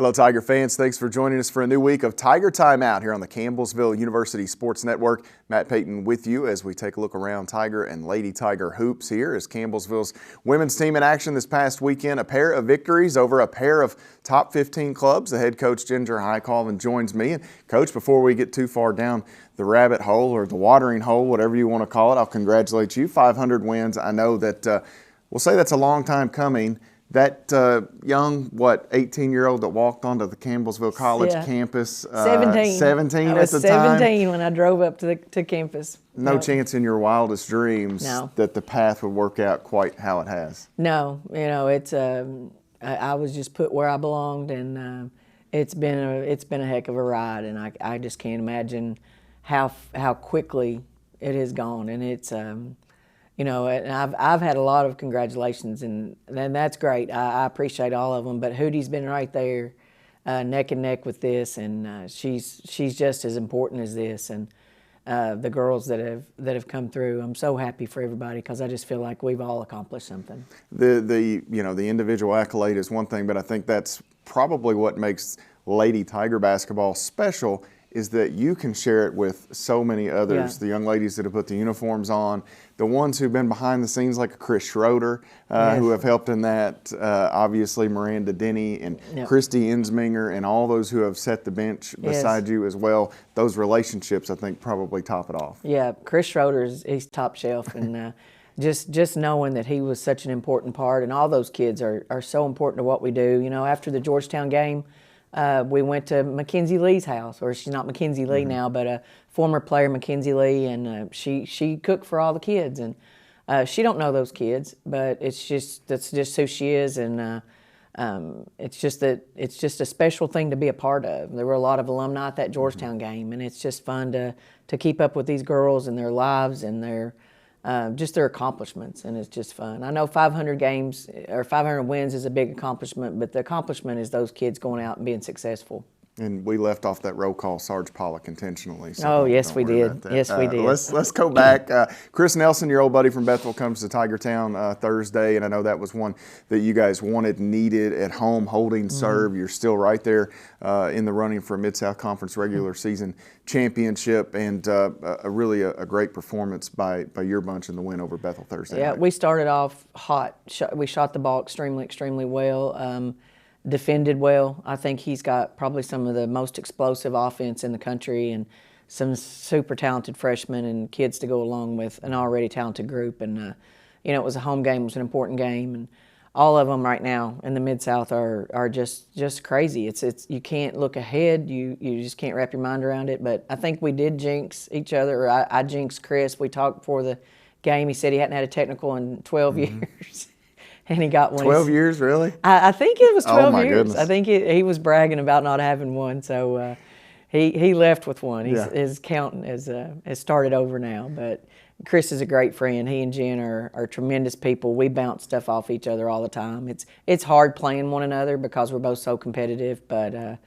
Hello, Tiger fans. Thanks for joining us for a new week of Tiger Timeout here on the Campbellsville University Sports Network. Matt Payton with you as we take a look around Tiger and Lady Tiger hoops here as Campbellsville's women's team in action this past weekend. A pair of victories over a pair of top 15 clubs. The head coach, Ginger Colvin, joins me. And Coach, before we get too far down the rabbit hole or the watering hole, whatever you want to call it, I'll congratulate you. 500 wins. I know that we'll say that's a long time coming. That young, 18-year-old that walked onto the Campbellsville College campus. 17. 17 at the time. I was 17 when I drove up to campus. No chance in your wildest dreams that the path would work out quite how it has. No, it's I was just put where I belonged, and it's been a heck of a ride, and I just can't imagine how quickly it has gone, and it's. And I've had a lot of congratulations, and that's great. I appreciate all of them. But Hootie's been right there, neck and neck with this, and she's just as important as this. And the girls that have come through, I'm so happy for everybody because I just feel like we've all accomplished something. The individual accolade is one thing, but I think that's probably what makes Lady Tiger basketball special. Is that you can share it with so many others, the young ladies that have put the uniforms on, the ones who've been behind the scenes like Chris Schroeder, who have helped in that, obviously Miranda Denny and Christy Insminger and all those who have set the bench beside you as well. Those relationships, I think, probably top it off. Yeah, Chris Schroeder, he's top shelf, and just knowing that he was such an important part, and all those kids are so important to what we do. After the Georgetown game, we went to Mackenzie Lee's house, or she's not Mackenzie Lee now, but a former player, Mackenzie Lee, and she cooked for all the kids, and she don't know those kids, but that's just who she is, and it's just a special thing to be a part of. There were a lot of alumni at that Georgetown game, and it's just fun to keep up with these girls and their lives and their accomplishments, and it's just fun. I know 500 games or 500 wins is a big accomplishment, but the accomplishment is those kids going out and being successful. And we left off that roll call Sarge Pollock intentionally. So yes, we did. Yes, we did. Let's go back. Chris Nelson, your old buddy from Bethel, comes to Tigertown Thursday, and I know that was one that you guys wanted, needed at home, holding serve. You're still right there in the running for a Mid-South Conference regular season championship, and really a great performance by your bunch in the win over Bethel Thursday night. We started off hot. We shot the ball extremely well. Defended well. I think he's got probably some of the most explosive offense in the country, and some super talented freshmen and kids to go along with an already talented group. And it was a home game. It was an important game, and all of them right now in the Mid-South are just crazy. It's you can't look ahead. You just can't wrap your mind around it. But I think we did jinx each other. Or I jinxed Chris. We talked before the game. He said he hadn't had a technical in 12 years. And he got one. 12 years, really? I think it was 12 my years. Goodness. I think he was bragging about not having one, so he left with one. His counting has started over now. But Chris is a great friend. He and Jen are tremendous people. We bounce stuff off each other all the time. It's hard playing one another because we're both so competitive, but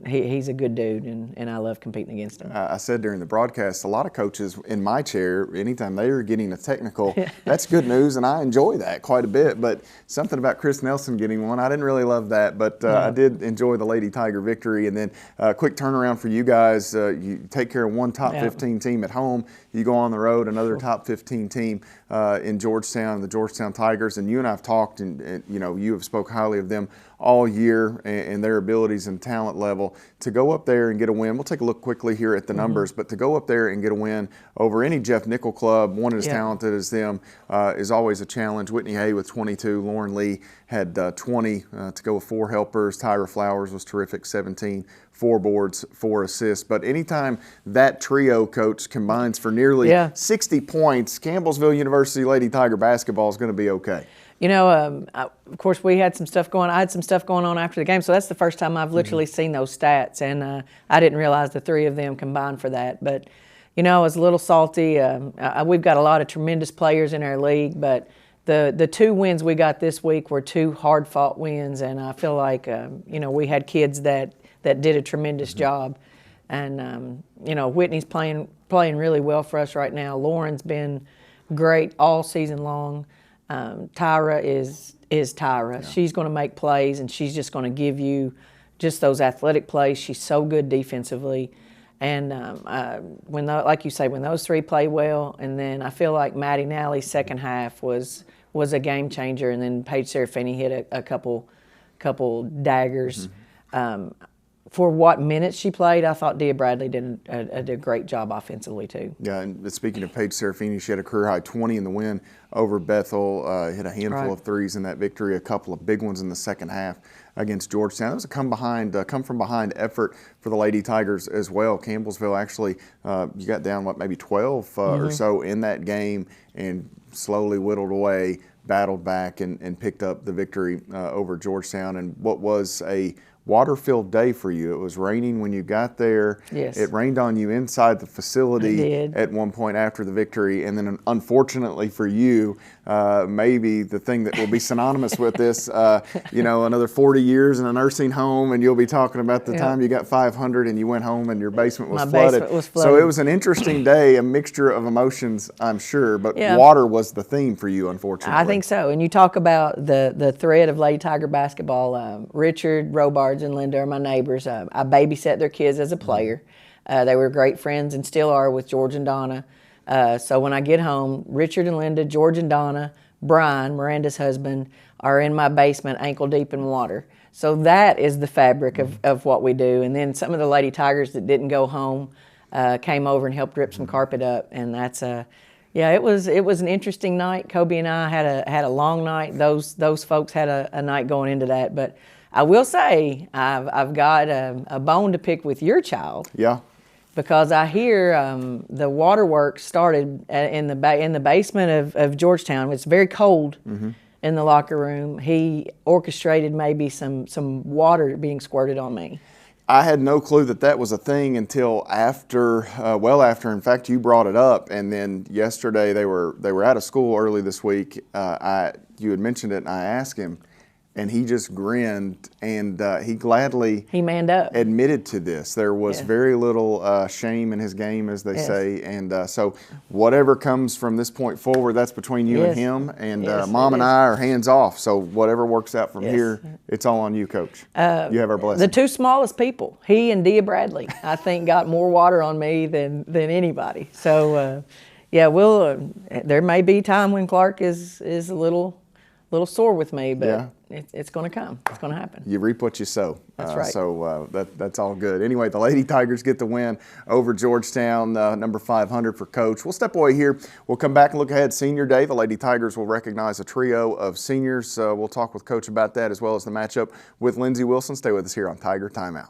he's a good dude, and I love competing against him. I said during the broadcast, a lot of coaches in my chair, anytime they were getting a technical, that's good news, and I enjoy that quite a bit. But something about Chris Nelson getting one, I didn't really love that, but I did enjoy the Lady Tiger victory. And then quick turnaround for you guys. You take care of one top 15 team at home. You go on the road, another top 15 team in Georgetown, the Georgetown Tigers. And you and I have talked, and you have spoke highly of them all year and their abilities and talent level. To go up there and get a win, we'll take a look quickly here at the numbers, but to go up there and get a win over any Jeff Nickel club, one as talented as them, is always a challenge. Whitney Hay with 22, Lauren Lee had 20 to go with 4 helpers. Tyra Flowers was terrific, 17, 4 boards, 4 assists. But anytime that trio, Coach, combines for nearly 60 points, Campbellsville University Lady Tiger basketball is going to be okay. Of course, we had some stuff going. I had some stuff going on after the game, so that's the first time I've literally seen those stats, and I didn't realize the 3 of them combined for that. But I was a little salty. We've got a lot of tremendous players in our league, but the 2 wins we got this week were 2 hard-fought wins, and I feel like we had kids that did a tremendous job, and Whitney's playing really well for us right now. Lauren's been great all season long. Tyra is Tyra. Yeah. She's going to make plays, and she's just going to give you just those athletic plays. She's so good defensively. And like you say, when those three play well, and then I feel like Maddie Nally's second half was a game changer, and then Paige Serafini hit a couple daggers. Mm-hmm. For what minutes she played, I thought Dia Bradley did a great job offensively too. Yeah, and speaking of Paige Serafini, she had a career-high 20 in the win over Bethel, hit a handful of threes in that victory, a couple of big ones in the second half against Georgetown. It was a come-from-behind effort for the Lady Tigers as well. Campbellsville actually, you got down, maybe 12 or so in that game and slowly whittled away, battled back, and picked up the victory over Georgetown. And what was a water-filled day for you. It was raining when you got there. Yes. It rained on you inside the facility at one point after the victory. And then unfortunately for you, maybe the thing that will be synonymous with this, another 40 years in a nursing home, and you'll be talking about the time you got 500 and you went home and your basement was flooded. Basement was flooded. So it was an interesting day, a mixture of emotions, I'm sure, but water was the theme for you, unfortunately. I think so. And you talk about the thread of Lady Tiger basketball. Richard, Robards, and Linda are my neighbors. I babysat their kids as a player. They were great friends and still are with George and Donna. So when I get home, Richard and Linda, George and Donna, Brian, Miranda's husband, are in my basement ankle deep in water. So that is the fabric of what we do. And then some of the Lady Tigers that didn't go home came over and helped rip some carpet up. And that's it was an interesting night. Kobe and I had a long night. Those folks had a night going into that. But I will say I've got a bone to pick with your child. Yeah. Because I hear the waterworks started in the basement of Georgetown. It's very cold in the locker room. He orchestrated maybe some water being squirted on me. I had no clue that was a thing until after. In fact, you brought it up, and then yesterday they were out of school early this week. You had mentioned it, and I asked him. And he just grinned, and he gladly manned up. Admitted to this. There was very little shame in his game, as they say. And so whatever comes from this point forward, that's between you and him. And Mom and I are hands off. So whatever works out from here, it's all on you, Coach. You have our blessing. The two smallest people, he and Dia Bradley, I think got more water on me than anybody. So, there may be time when Clark is a little sore with me, but it's going to come. It's going to happen. You reap what you sow. That's right. So that's all good. Anyway, the Lady Tigers get the win over Georgetown, number 500 for Coach. We'll step away here. We'll come back and look ahead. Senior Day, the Lady Tigers will recognize a trio of seniors. We'll talk with Coach about that as well as the matchup with Lindsey Wilson. Stay with us here on Tiger Timeout.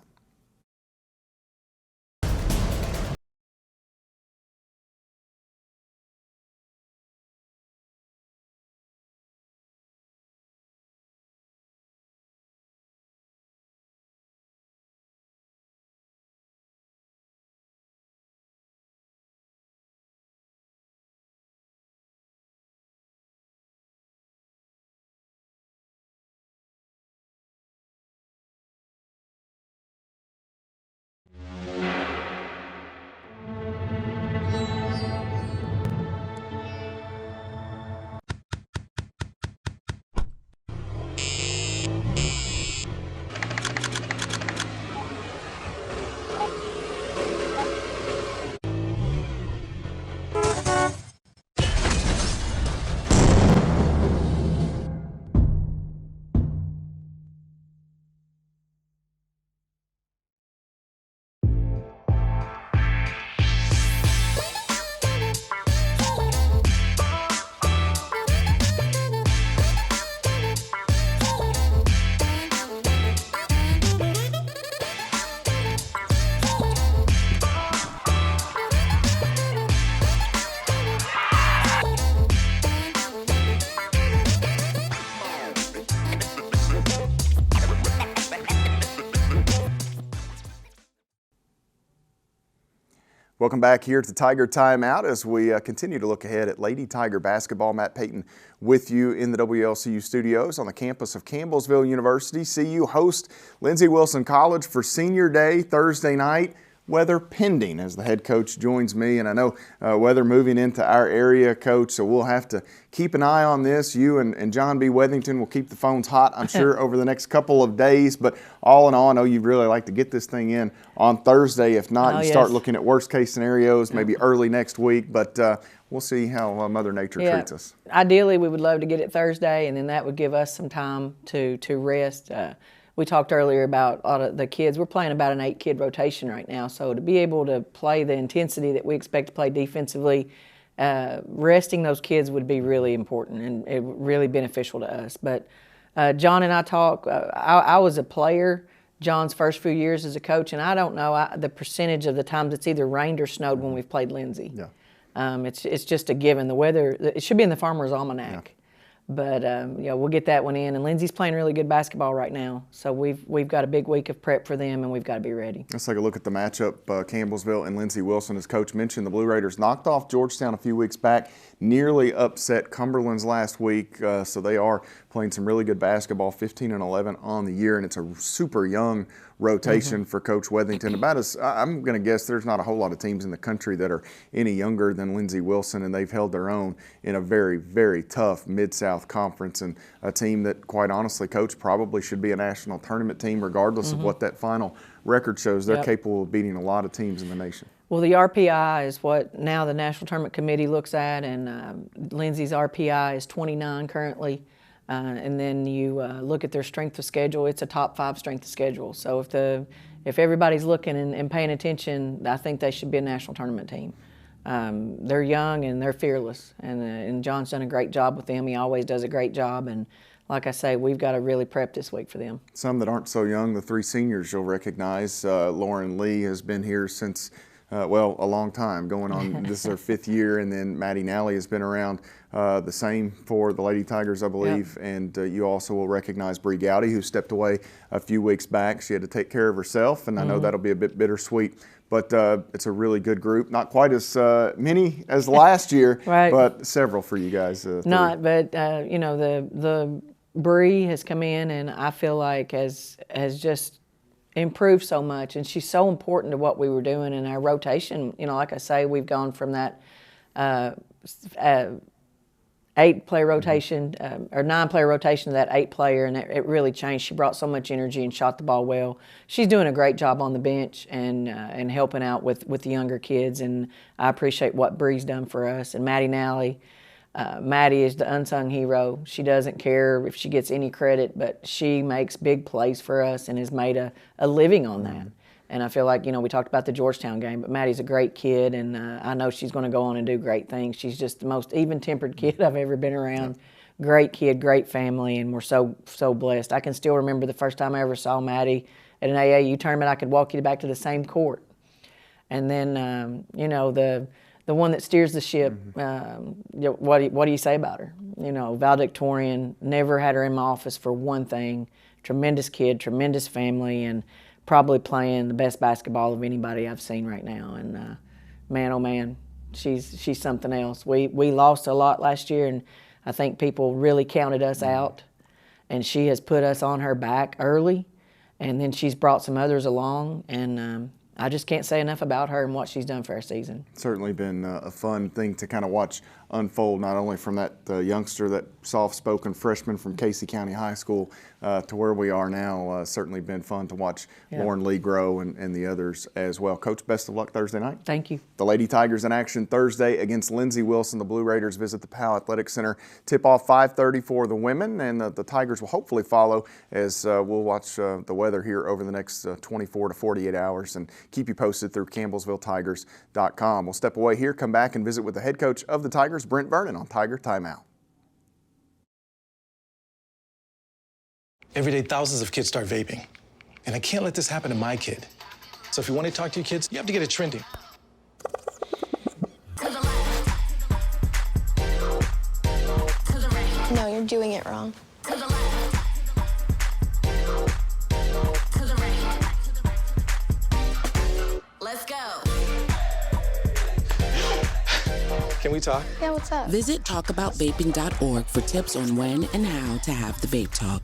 Welcome back here to Tiger Timeout as we continue to look ahead at Lady Tiger basketball. Matt Payton with you in the WLCU studios on the campus of Campbellsville University. CU host Lindsey Wilson College for Senior Day Thursday night. weather pending, as the head coach joins me. And I know weather moving into our area, Coach, so we'll have to keep an eye on this. You and John B. Wethington will keep the phones hot, I'm sure, over the next couple of days. But all in all, I know you'd really like to get this thing in on Thursday. If not, you start looking at worst-case scenarios, maybe early next week. But we'll see how Mother Nature treats us. Ideally, we would love to get it Thursday, and then that would give us some time to rest. We talked earlier about all of the kids. We're playing about an 8-kid rotation right now, so to be able to play the intensity that we expect to play defensively, resting those kids would be really important and really beneficial to us. But John and I talk. I was a player John's first few years as a coach, and I don't know the percentage of the times it's either rained or snowed when we've played Lindsey. Yeah. It's just a given. The weather, it should be in the Farmer's Almanac. Yeah. But we'll get that one in. And Lindsey's playing really good basketball right now, so we've got a big week of prep for them, and we've got to be ready. Let's take a look at the matchup. Campbellsville and Lindsey Wilson, as Coach mentioned, the Blue Raiders knocked off Georgetown a few weeks back, nearly upset Cumberland's last week. So they are playing some really good basketball, 15-11 on the year, and it's a super young rotation for Coach Wethington. I'm going to guess there's not a whole lot of teams in the country that are any younger than Lindsey Wilson, and they've held their own in a very, very tough Mid-South conference, and a team that, quite honestly, Coach, probably should be a national tournament team regardless of what that final record shows. They're capable of beating a lot of teams in the nation. Well, the RPI is what now the National Tournament Committee looks at, and Lindsey's RPI is 29 currently. And then you look at their strength of schedule. It's a top 5 strength of schedule. So if everybody's looking and paying attention, I think they should be a national tournament team. They're young and they're fearless, and John's done a great job with them. He always does a great job, and like I say, we've got to really prep this week for them. Some that aren't so young, the 3 seniors you'll recognize. Lauren Lee has been here since a long time, going on, this is her 5th year, and then Maddie Nally has been around the same for the Lady Tigers, I believe, and you also will recognize Bree Gowdy, who stepped away a few weeks back. She had to take care of herself, and I know that'll be a bit bittersweet, but it's a really good group. Not quite as many as last year, but several for you guys. Not, but the Bree has come in, and I feel like has just improved so much, and she's so important to what we were doing in our rotation. Like I say, we've gone from that 8-player rotation or 9-player rotation to that 8-player, and it really changed. She brought so much energy and shot the ball well. She's doing a great job on the bench and helping out with the younger kids, and I appreciate what Bree's done for us. And Maddie Nally, Maddie is the unsung hero. She doesn't care if she gets any credit, but she makes big plays for us and has made a living on that. And I feel like, we talked about the Georgetown game, but Maddie's a great kid, and I know she's going to go on and do great things. She's just the most even-tempered kid I've ever been around. Great kid, great family, and we're so blessed. I can still remember the first time I ever saw Maddie at an AAU tournament. I could walk you back to the same court. And then, the one that steers the ship, what do you say about her? Valedictorian, never had her in my office for one thing. Tremendous kid, tremendous family, and probably playing the best basketball of anybody I've seen right now. And man, oh man, she's something else. We lost a lot last year, and I think people really counted us out. And she has put us on her back early, and then she's brought some others along, and I just can't say enough about her and what she's done for our season. Certainly been a fun thing to kind of watch unfold, not only from that youngster, that soft-spoken freshman from Casey County High School to where we are now. Certainly been fun to watch Lauren Lee grow and the others as well. Coach, best of luck Thursday night. Thank you. The Lady Tigers in action Thursday against Lindsey Wilson. The Blue Raiders visit the Powell Athletic Center. Tip-off 5:30 for the women, and the Tigers will hopefully follow as we'll watch the weather here over the next 24 to 48 hours and keep you posted through CampbellsvilleTigers.com. We'll step away here, come back, and visit with the head coach of the Tigers, Brent Vernon, on Tiger Timeout. Every day, thousands of kids start vaping, and I can't let this happen to my kid. So if you want to talk to your kids, you have to get it trending. No, you're doing it wrong. Let's go. Can we talk? Yeah, what's up? Visit talkaboutvaping.org for tips on when and how to have the vape talk.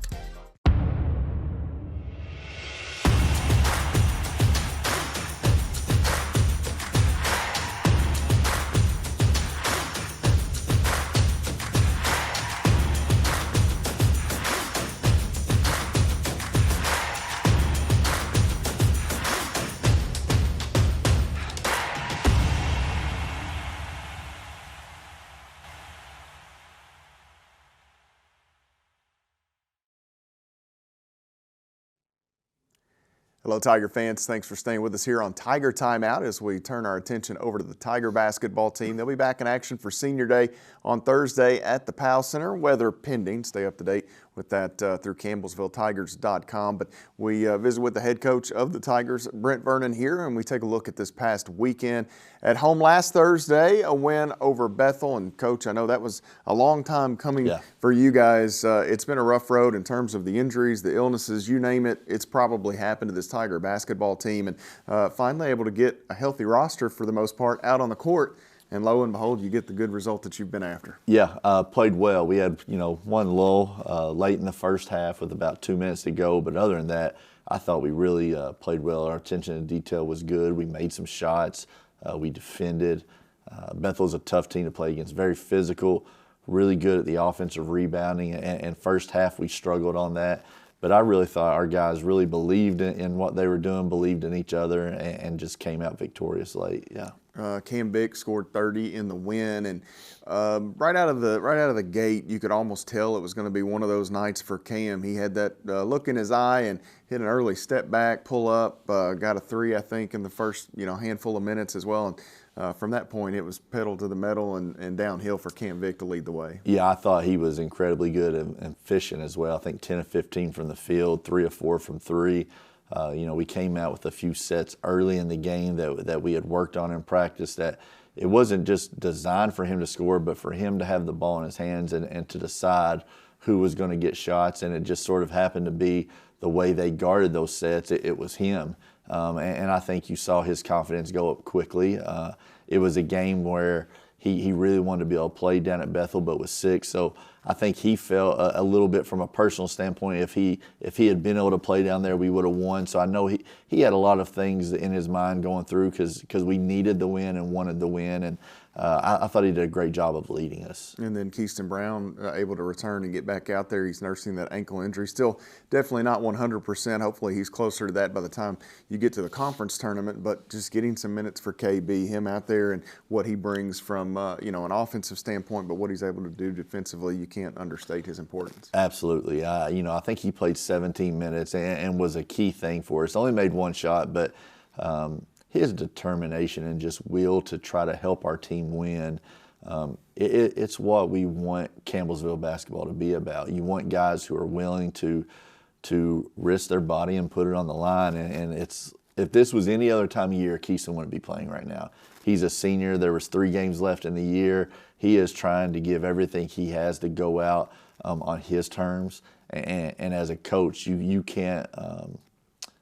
Hello, Tiger fans. Thanks for staying with us here on Tiger Timeout as we turn our attention over to the Tiger basketball team. They'll be back in action for Senior Day on Thursday at the Powell Center, weather pending. Stay up to date with that through Campbellsvilletigers.com. But we visit with the head coach of the Tigers, Brent Vernon, here, and we take a look at this past weekend. At home last Thursday, a win over Bethel. And, Coach, I know that was a long time coming for you guys. It's been a rough road in terms of the injuries, the illnesses, you name it. It's probably happened to this Tiger basketball team. And finally able to get a healthy roster for the most part out on the court. And lo and behold, you get the good result that you've been after. Yeah, played well. We had, one lull late in the first half with about 2 minutes to go. But other than that, I thought we really played well. Our attention to detail was good. We made some shots. We defended. Bethel's a tough team to play against. Very physical, really good at the offensive rebounding. And first half, we struggled on that. But I really thought our guys really believed in what they were doing, believed in each other, and just came out victorious late. Yeah. Cam Vick scored 30 in the win, and right out of the gate, you could almost tell it was going to be one of those nights for Cam. He had that look in his eye and hit an early step back, pull up, got a three, I think, in the first handful of minutes as well. And from that point, it was pedal to the metal and downhill for Cam Vick to lead the way. Yeah, I thought he was incredibly good and efficient as well. I think 10 of 15 from the field, 3 of 4 from three. We came out with a few sets early in the game that we had worked on in practice that it wasn't just designed for him to score, but for him to have the ball in his hands and to decide who was going to get shots. And it just sort of happened to be the way they guarded those sets. It was him. And I think you saw his confidence go up quickly. It was a game where he really wanted to be able to play down at Bethel, but was sick. So I think he felt a little bit from a personal standpoint. If he had been able to play down there, we would have won. So I know he had a lot of things in his mind going through because we needed the win and wanted the win. And I thought he did a great job of leading us. And then Keyston Brown able to return and get back out there. He's nursing that ankle injury. Still definitely not 100%. Hopefully he's closer to that by the time you get to the conference tournament. But just getting some minutes for KB, him out there and what he brings from an offensive standpoint, but what he's able to do defensively, you can't understate his importance. Absolutely. I think he played 17 minutes and was a key thing for us. Only made one shot, but his determination and just will to try to help our team win, it's what we want Campbellsville basketball to be about. You want guys who are willing to risk their body and put it on the line. And if this was any other time of year, Keyston wouldn't be playing right now. He's a senior. There was 3 games left in the year. He is trying to give everything he has to go out on his terms. And as a coach, you can't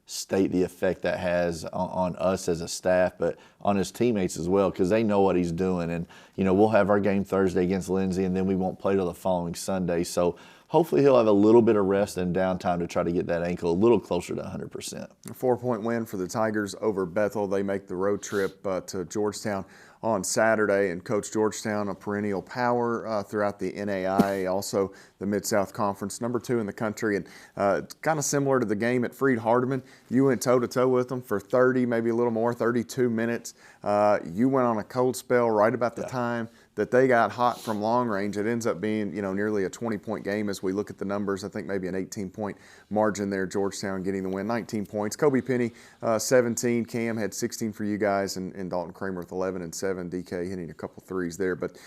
state the effect that has on us as a staff, but on his teammates as well, because they know what he's doing. And, we'll have our game Thursday against Lindsey, and then we won't play till the following Sunday. So hopefully he'll have a little bit of rest and downtime to try to get that ankle a little closer to 100%. A 4-point win for the Tigers over Bethel. They make the road trip to Georgetown on Saturday, and Coach Georgetown, a perennial power throughout the NAIA, also the Mid-South Conference, number 2 in the country, and kind of similar to the game at Freed-Hardeman. You went toe-to-toe with them for 30, maybe a little more, 32 minutes. You went on a cold spell right about the time that they got hot from long range. It ends up being, nearly a 20-point game as we look at the numbers. I think maybe an 18-point margin there. Georgetown getting the win, 19 points. Kobe Penny, 17. Cam had 16 for you guys, and Dalton Kramer with 11 and 7. DK hitting a couple threes there. But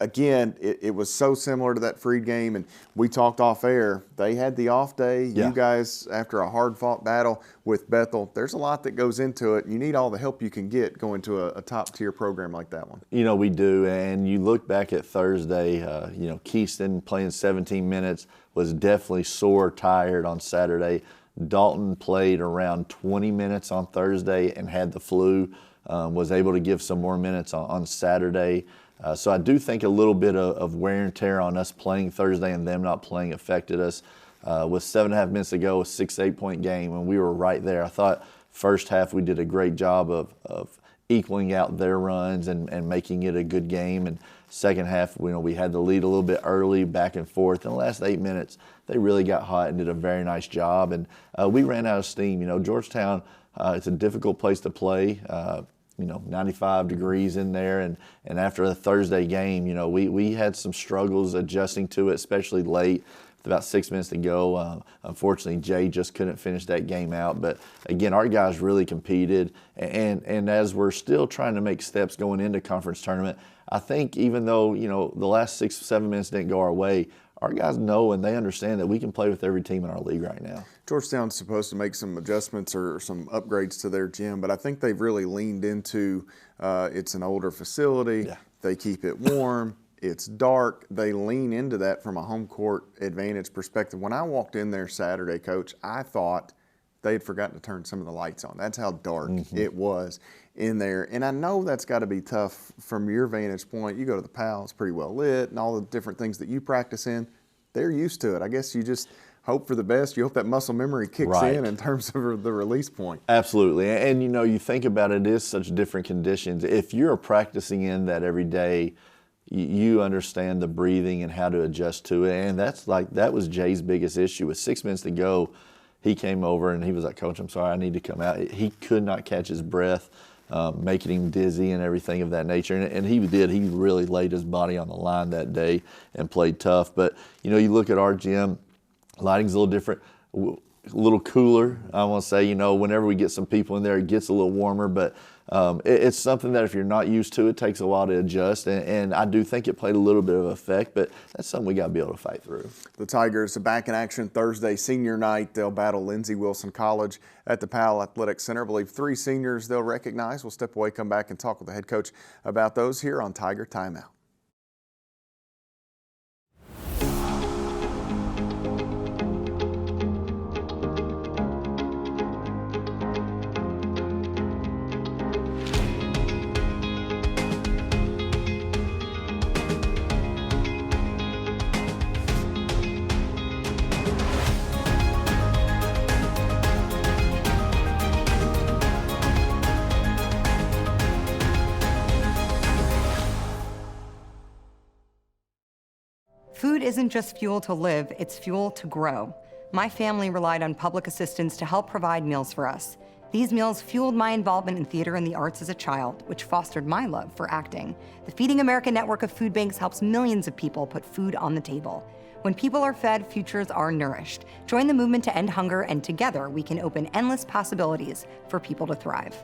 again, it was so similar to that Freed game, and we talked off air. They had the off day. Yeah. You guys, after a hard-fought battle with Bethel, there's a lot that goes into it. You need all the help you can get going to a top-tier program like that one. We do, and you look back at Thursday, Keyston playing 17 minutes was definitely sore, tired on Saturday. Dalton played around 20 minutes on Thursday and had the flu, was able to give some more minutes on Saturday. So I do think a little bit of wear and tear on us playing Thursday and them not playing affected us. With 7.5 minutes to go, a 6-8-point game, and we were right there. I thought first half we did a great job of equaling out their runs and making it a good game. And second half, we had the lead a little bit early, back and forth. In the last 8 minutes, they really got hot and did a very nice job. And we ran out of steam. Georgetown, it's a difficult place to play. 95 degrees in there. And after a Thursday game, we had some struggles adjusting to it, especially late. with about 6 minutes to go. Unfortunately, Jay just couldn't finish that game out. But again, our guys really competed, and as we're still trying to make steps going into conference tournament, I think even though the last 6 or 7 minutes didn't go our way, our guys know and they understand that we can play with every team in our league right now. Georgetown's supposed to make some adjustments or some upgrades to their gym, but I think they've really leaned into it's an older facility. Yeah. They keep it warm. It's dark. They lean into that from a home court advantage perspective. When I walked in there Saturday, Coach, I thought they had forgotten to turn some of the lights on. That's how dark it was in there. And I know that's got to be tough from your vantage point. You go to the PAL, it's pretty well lit, and all the different things that you practice in, they're used to it. I guess you just hope for the best. You hope that muscle memory kicks in terms of the release point. Absolutely. And, you think about it is such different conditions. If you're practicing in that every day, you understand the breathing and how to adjust to it. And that was Jay's biggest issue. With 6 minutes to go, he came over and he was like, Coach, I'm sorry, I need to come out. He could not catch his breath, making him dizzy and everything of that nature. And he did. He really laid his body on the line that day and played tough. But, you look at our gym, lighting's a little different, a little cooler, I want to say. Whenever we get some people in there, it gets a little warmer. But it's something that if you're not used to, it takes a while to adjust. And I do think it played a little bit of effect, but that's something we got to be able to fight through. The Tigers are back in action Thursday, senior night. They'll battle Lindsey Wilson College at the Powell Athletic Center. I believe 3 seniors they'll recognize. We'll step away, come back, and talk with the head coach about those here on Tiger Timeout. Food isn't just fuel to live, it's fuel to grow. My family relied on public assistance to help provide meals for us. These meals fueled my involvement in theater and the arts as a child, which fostered my love for acting. The Feeding America network of food banks helps millions of people put food on the table. When people are fed, futures are nourished. Join the movement to end hunger, and together we can open endless possibilities for people to thrive.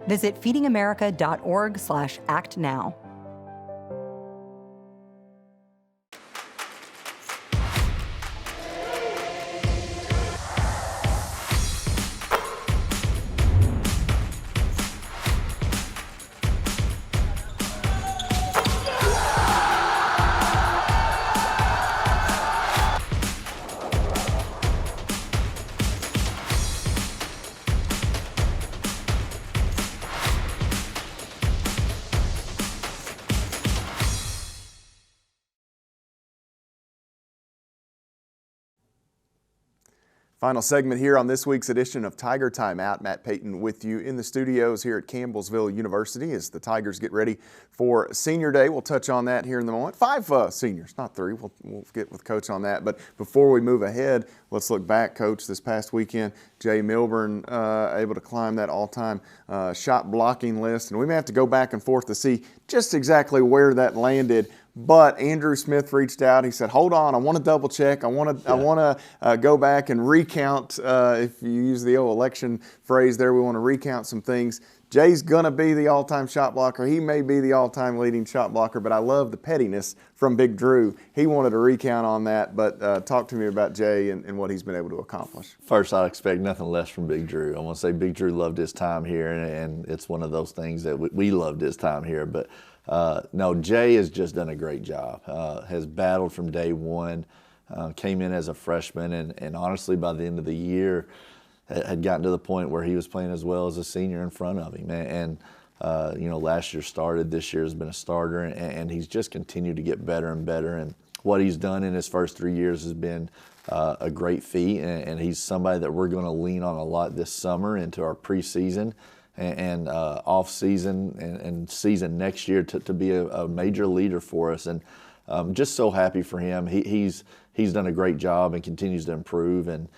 Visit feedingamerica.org/actnow. Final segment here on this week's edition of Tiger Timeout. Matt Payton with you in the studios here at Campbellsville University as the Tigers get ready for Senior Day. We'll touch on that here in the moment. 5 seniors, not 3. We'll get with Coach on that. But before we move ahead, let's look back, Coach. This past weekend, Jay Milburn able to climb that all-time shot blocking list. And we may have to go back and forth to see just exactly where that landed. But Andrew Smith reached out. He said, hold on, I want to double check. I want to go back and recount. If you use the old election phrase there, we want to recount some things. Jay's going to be the all-time shot blocker. He may be the all-time leading shot blocker, but I love the pettiness from Big Drew. He wanted to recount on that, but talk to me about Jay and what he's been able to accomplish. First, I expect nothing less from Big Drew. I want to say Big Drew loved his time here, and it's one of those things that we loved his time here. But no, Jay has just done a great job, has battled from day one, came in as a freshman, and honestly, by the end of the year, had gotten to the point where he was playing as well as a senior in front of him. And last year started, this year has been a starter, and he's just continued to get better and better. And what he's done in his first 3 years has been a great feat, and he's somebody that we're going to lean on a lot this summer into our preseason and off season and season next year to be a major leader for us. And just so happy for him. He's done a great job and continues to improve. And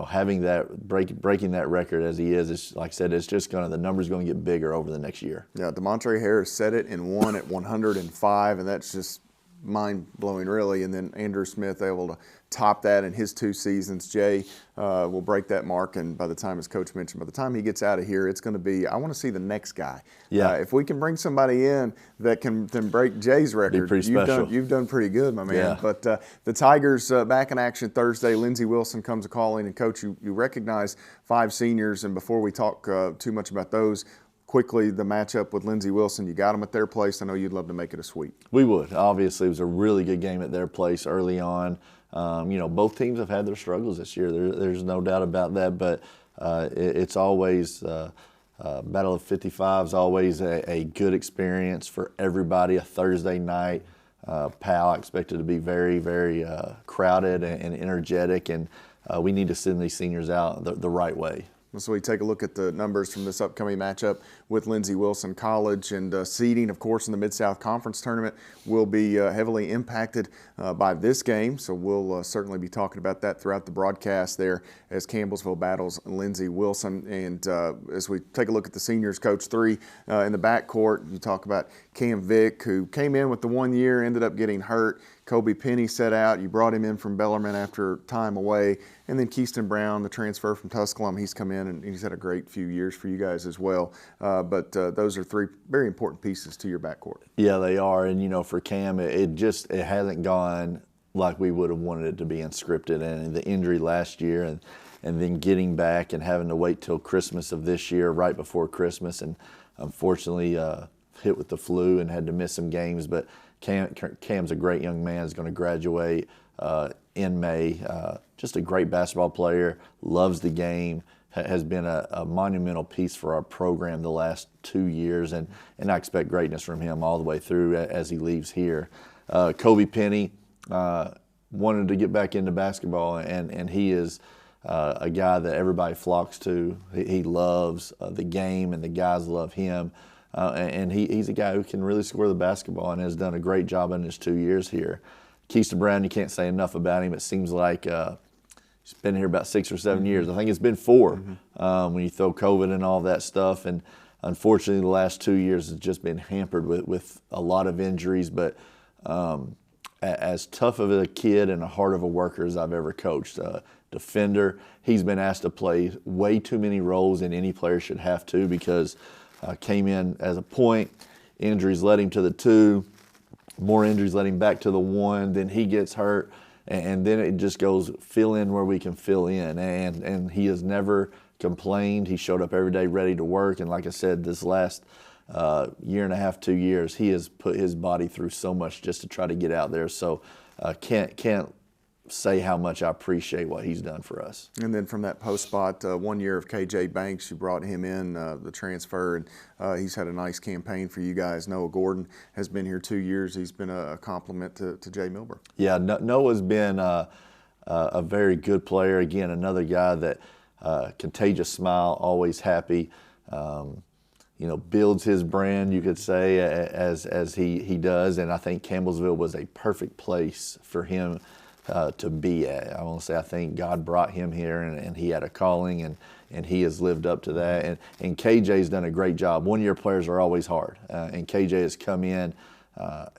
having that breaking that record as he is like I said, it's just the number's going to get bigger over the next year. Yeah, DeMontre Harris set it and won at 105, and that's just mind-blowing, really. And then Andrew Smith able to top that in his 2 seasons. Jay will break that mark, and by the time, as Coach mentioned, by the time he gets out of here, it's going to be, I want to see the next guy. Yeah. If we can bring somebody in that can then break Jay's record, pretty special. You've done pretty good, my man. Yeah. But the Tigers back in action Thursday. Lindsey Wilson comes a calling, and Coach, you recognize 5 seniors, and before we talk too much about those, quickly, the matchup with Lindsey Wilson, you got them at their place. I know you'd love to make it a sweep. We would. Obviously, it was a really good game at their place early on. Both teams have had their struggles this year. There's no doubt about that, but it's always Battle of 55 is always a good experience for everybody. A Thursday night, PAL, I expect it to be very, very crowded and energetic, and we need to send these seniors out the right way. So we take a look at the numbers from this upcoming matchup with Lindsey Wilson College, and seeding, of course, in the Mid-South Conference Tournament will be heavily impacted by this game. So we'll certainly be talking about that throughout the broadcast there as Campbellsville battles Lindsey Wilson. And as we take a look at the seniors, Coach, 3 in the backcourt, you talk about Cam Vick, who came in with the 1 year, ended up getting hurt. Kobe Penny set out. You brought him in from Bellarmine after time away. And then Keyston Brown, the transfer from Tusculum, he's come in and he's had a great few years for you guys as well. But those are 3 very important pieces to your backcourt. Yeah, they are. And, for Cam, it hasn't gone like we would have wanted it to be unscripted. And the injury last year and then getting back and having to wait till Christmas of this year, right before Christmas, and unfortunately hit with the flu and had to miss some games. But Cam's a great young man. He's going to graduate in May. Just a great basketball player, loves the game, has been a monumental piece for our program the last 2 years, and I expect greatness from him all the way through as he leaves here. Kobe Penny wanted to get back into basketball, and he is a guy that everybody flocks to. He loves the game, and the guys love him. And he's a guy who can really score the basketball and has done a great job in his 2 years here. Keyston Brown, you can't say enough about him. It seems like he's been here about 6 or 7 years. I think it's been 4 when you throw COVID and all that stuff. And unfortunately, the last 2 years has just been hampered with a lot of injuries. But as tough of a kid and a heart of a worker as I've ever coached, defender, he's been asked to play way too many roles than any player should have to, because came in as a point, injuries led him to the 2, more injuries led him back to the 1, then he gets hurt, and then it just goes fill in where we can fill in. And he has never complained. He showed up every day ready to work, and like I said, this last year and a half, 2 years, he has put his body through so much just to try to get out there. So can't say how much I appreciate what he's done for us. And then from that post spot, 1 year of KJ Banks, you brought him in, the transfer, and he's had a nice campaign for you guys. Noah Gordon has been here 2 years. He's been a compliment to Jay Milburn. Yeah, Noah's been a very good player. Again, another guy that contagious smile, always happy. Builds his brand, you could say, as he does. And I think Campbellsville was a perfect place for him to be at. I want to say I think God brought him here, and he had a calling, and he has lived up to that. And KJ's done a great job. 1 year players are always hard, and KJ has come in,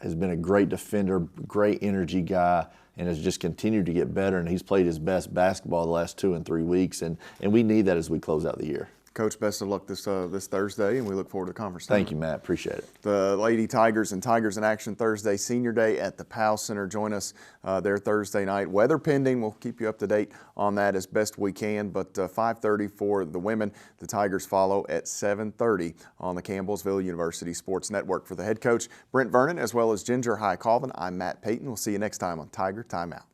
has been a great defender, great energy guy, and has just continued to get better. And he's played his best basketball the last 2 and 3 weeks, and we need that as we close out the year. Coach, best of luck this Thursday, and we look forward to the conference. Thank you, Matt. Appreciate it. The Lady Tigers and Tigers in Action Thursday, Senior Day at the Powell Center. Join us there Thursday night. Weather pending. We'll keep you up to date on that as best we can. But 5:30 for the women. The Tigers follow at 7:30 on the Campbellsville University Sports Network. For the head coach, Brent Vernon, as well as Ginger High Colvin, I'm Matt Payton. We'll see you next time on Tiger Timeout.